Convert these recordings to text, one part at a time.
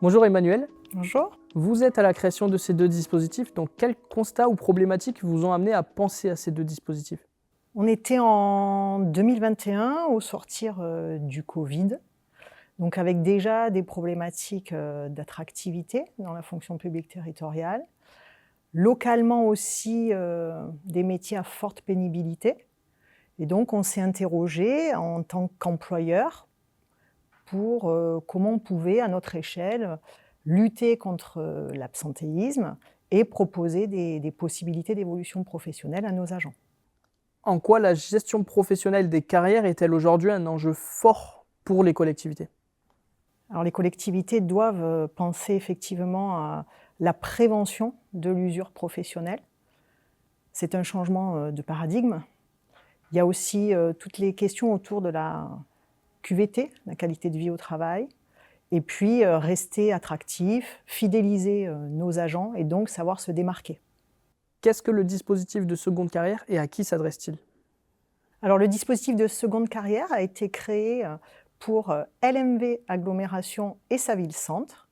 Bonjour Emmanuel, Bonjour. vous êtes à la création de ces deux dispositifs, donc quels constats ou problématiques vous ont amené à penser à ces deux dispositifs? On était en 2021 au sortir, du Covid, donc avec déjà des problématiques, d'attractivité dans la fonction publique territoriale. Localement aussi, des métiers à forte pénibilité et donc on s'est interrogé en tant qu'employeur pour, comment on pouvait à notre échelle, lutter contre, l'absentéisme et proposer des possibilités d'évolution professionnelle à nos agents. En quoi la gestion professionnelle des carrières est-elle aujourd'hui un enjeu fort pour les collectivités? Alors les collectivités doivent, penser effectivement à la prévention de l'usure professionnelle. C'est un changement, de paradigme. Il y a aussi, toutes les questions autour de la QVT, la qualité de vie au travail et puis, rester attractif, fidéliser, nos agents et donc savoir se démarquer. Qu'est-ce que le dispositif de seconde carrière et à qui s'adresse-t-il? Alors le dispositif de seconde carrière a été créé, pour, LMV Agglomération et sa ville-centre.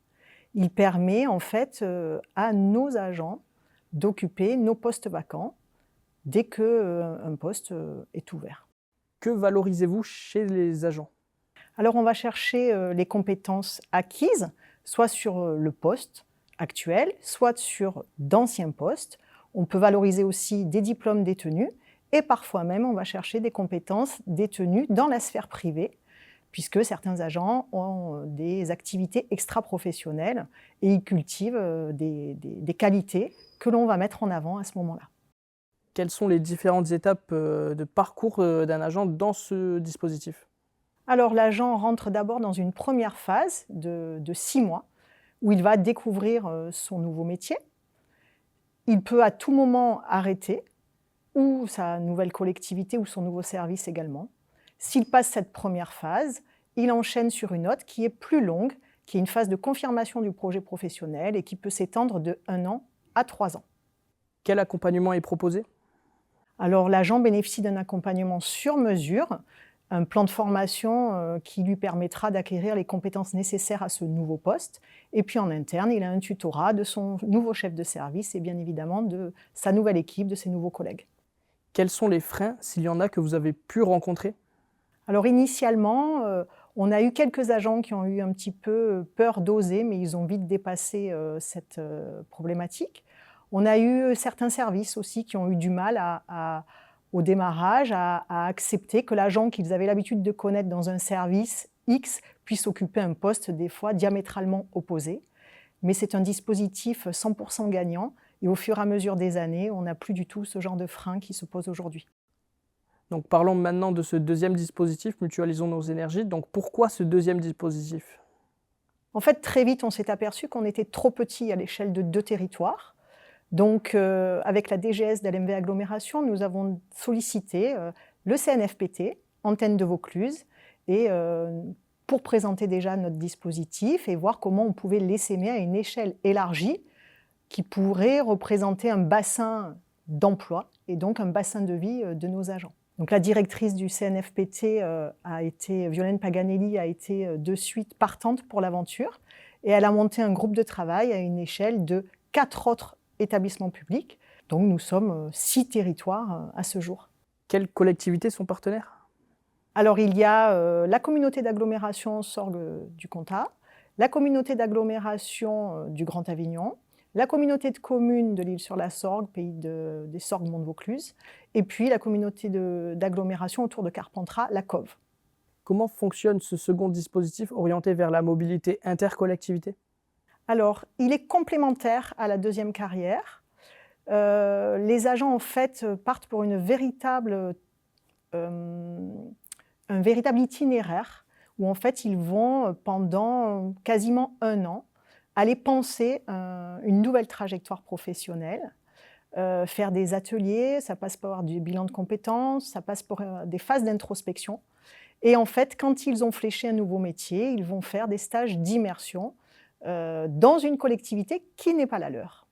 Il permet en fait, à nos agents d'occuper nos postes vacants dès que, un poste, est ouvert. Que valorisez-vous chez les agents? Alors on va chercher, les compétences acquises, soit sur, le poste actuel, soit sur d'anciens postes. On peut valoriser aussi des diplômes détenus et parfois même on va chercher des compétences détenues dans la sphère privée, puisque certains agents ont des activités extra-professionnelles et ils cultivent, des qualités que l'on va mettre en avant à ce moment-là. Quelles sont les différentes étapes de parcours d'un agent dans ce dispositif? Alors l'agent rentre d'abord dans une première phase de 6 mois où il va découvrir, son nouveau métier. Il peut à tout moment arrêter ou sa nouvelle collectivité ou son nouveau service également. S'il passe cette première phase, il enchaîne sur une autre qui est plus longue, qui est une phase de confirmation du projet professionnel et qui peut s'étendre de 1 an à 3 ans. Quel accompagnement est proposé? Alors l'agent bénéficie d'un accompagnement sur mesure, un plan de formation, qui lui permettra d'acquérir les compétences nécessaires à ce nouveau poste et puis en interne, il a un tutorat de son nouveau chef de service et bien évidemment de sa nouvelle équipe, de ses nouveaux collègues. Quels sont les freins, s'il y en a, que vous avez pu rencontrer? Alors initialement, on a eu quelques agents qui ont eu un petit peu peur d'oser, mais ils ont vite dépassé, cette, problématique. On a eu certains services aussi qui ont eu du mal au démarrage, à accepter que l'agent qu'ils avaient l'habitude de connaître dans un service X puisse occuper un poste des fois diamétralement opposé. Mais c'est un dispositif 100 % gagnant et au fur et à mesure des années, on n'a plus du tout ce genre de frein qui se pose aujourd'hui. Donc parlons maintenant de ce deuxième dispositif, Mutualisons nos énergies. Donc pourquoi ce deuxième dispositif? En fait, très vite, on s'est aperçu qu'on était trop petit à l'échelle de 2 territoires. Donc, avec la DGS d'LMV Agglomération, nous avons sollicité, le CNFPT, antenne de Vaucluse et pour présenter déjà notre dispositif et voir comment on pouvait l'essaimer à une échelle élargie qui pourrait représenter un bassin d'emploi et donc un bassin de vie, de nos agents. Donc la directrice du CNFPT, Violaine Paganelli, a été, de suite partante pour l'aventure et elle a monté un groupe de travail à une échelle de 4 autres établissements publics. Donc nous sommes 6 territoires à ce jour. Quelles collectivités sont partenaires? Alors il y a la communauté d'agglomération Sorgues du Comtat, la communauté d'agglomération du Grand Avignon, la communauté de communes de l'Isle-sur-la-Sorgue, pays des Sorgues-Mont-de-Vaucluse, et puis la communauté d'agglomération autour de Carpentras, la COV. Comment fonctionne ce second dispositif orienté vers la mobilité intercollectivité? Alors, il est complémentaire à la deuxième carrière. Les agents, en fait, partent pour un véritable itinéraire où, en fait, ils vont, pendant quasiment 1 an, aller penser une nouvelle trajectoire professionnelle, faire des ateliers, ça passe par du bilan de compétences, ça passe par des phases d'introspection. Et en fait, quand ils ont fléché un nouveau métier, ils vont faire des stages d'immersion dans une collectivité qui n'est pas la leur.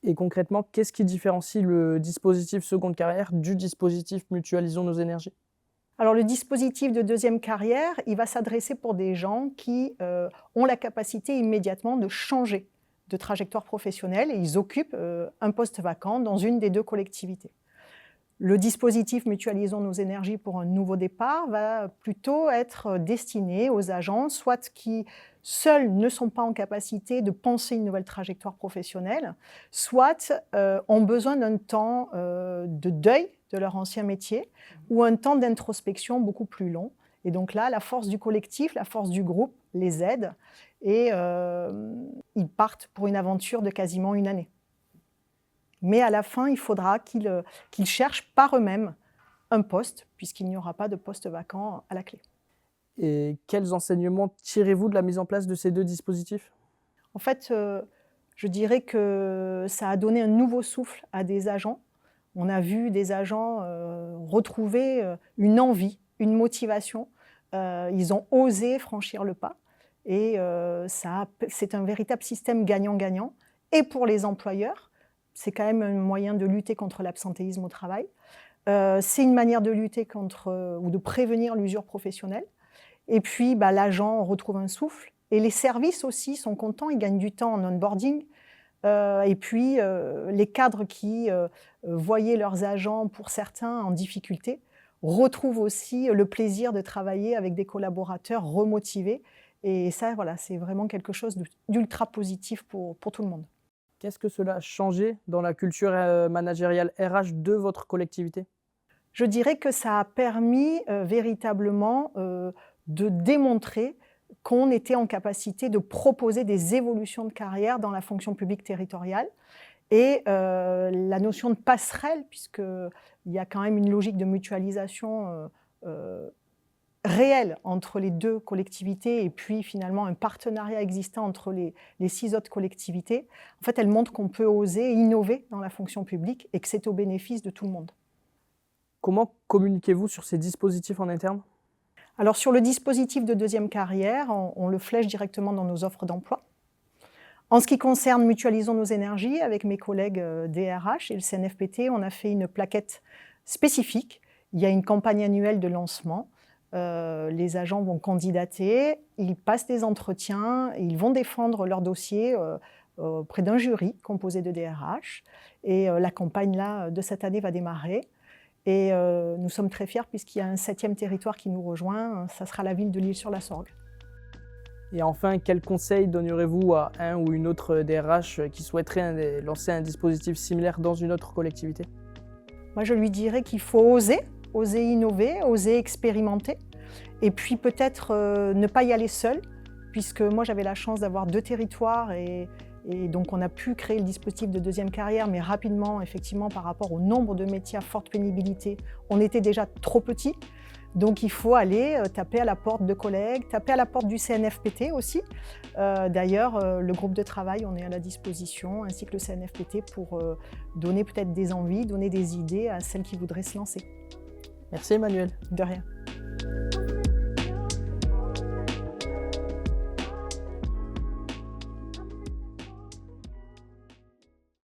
Et concrètement, qu'est-ce qui différencie le dispositif seconde carrière du dispositif Mutualisons nos énergies? Alors le dispositif de deuxième carrière, il va s'adresser pour des gens qui ont la capacité immédiatement de changer de trajectoire professionnelle et ils occupent un poste vacant dans une des deux collectivités. Le dispositif Mutualisons nos énergies pour un nouveau départ va plutôt être destiné aux agents, soit qui seuls ne sont pas en capacité de penser une nouvelle trajectoire professionnelle, soit ont besoin d'un temps de deuil de leur ancien métier ou un temps d'introspection beaucoup plus long. Et donc là, la force du collectif, la force du groupe les aide et ils partent pour une aventure de quasiment une année. Mais à la fin, il faudra qu'ils cherchent par eux-mêmes un poste, puisqu'il n'y aura pas de poste vacant à la clé. Et quels enseignements tirez-vous de la mise en place de ces deux dispositifs? En fait, je dirais que ça a donné un nouveau souffle à des agents. On a vu des agents retrouver une envie, une motivation. Ils ont osé franchir le pas. Et c'est un véritable système gagnant-gagnant. Et pour les employeurs, c'est quand même un moyen de lutter contre l'absentéisme au travail. C'est une manière de lutter contre ou de prévenir l'usure professionnelle. Et puis, l'agent retrouve un souffle. Et les services aussi sont contents, ils gagnent du temps en onboarding. Et puis, les cadres qui voyaient leurs agents, pour certains, en difficulté, retrouvent aussi le plaisir de travailler avec des collaborateurs remotivés. Et ça, voilà, c'est vraiment quelque chose d'ultra positif pour tout le monde. Qu'est-ce que cela a changé dans la culture managériale RH de votre collectivité? Je dirais que ça a permis véritablement de démontrer qu'on était en capacité de proposer des évolutions de carrière dans la fonction publique territoriale. Et la notion de passerelle, puisqu'il y a quand même une logique de mutualisation réelle entre les deux collectivités et puis finalement un partenariat existant entre les 6 autres collectivités, en fait, elle montre qu'on peut oser innover dans la fonction publique et que c'est au bénéfice de tout le monde. Comment communiquez-vous sur ces dispositifs en interne? Alors sur le dispositif de deuxième carrière, on le flèche directement dans nos offres d'emploi. En ce qui concerne Mutualisons nos énergies, avec mes collègues DRH et le CNFPT, on a fait une plaquette spécifique. Il y a une campagne annuelle de lancement. Les agents vont candidater, ils passent des entretiens, et ils vont défendre leur dossier auprès d'un jury composé de DRH. Et la campagne là, de cette année va démarrer. Et nous sommes très fiers puisqu'il y a un 7e territoire qui nous rejoint, ça sera la ville de L'Isle-sur-la-Sorgue. Et enfin, quel conseil donnerez-vous à un ou une autre DRH qui souhaiterait lancer un dispositif similaire dans une autre collectivité? Moi, je lui dirais qu'il faut oser innover, oser expérimenter, et puis peut-être ne pas y aller seul, puisque moi j'avais la chance d'avoir 2 territoires et donc on a pu créer le dispositif de deuxième carrière, mais rapidement, effectivement, par rapport au nombre de métiers à forte pénibilité, on était déjà trop petits. Donc il faut aller taper à la porte de collègues, taper à la porte du CNFPT aussi. D'ailleurs, le groupe de travail, on est à la disposition, ainsi que le CNFPT, pour donner peut-être des envies, donner des idées à celles qui voudraient se lancer. Merci Emmanuelle. De rien.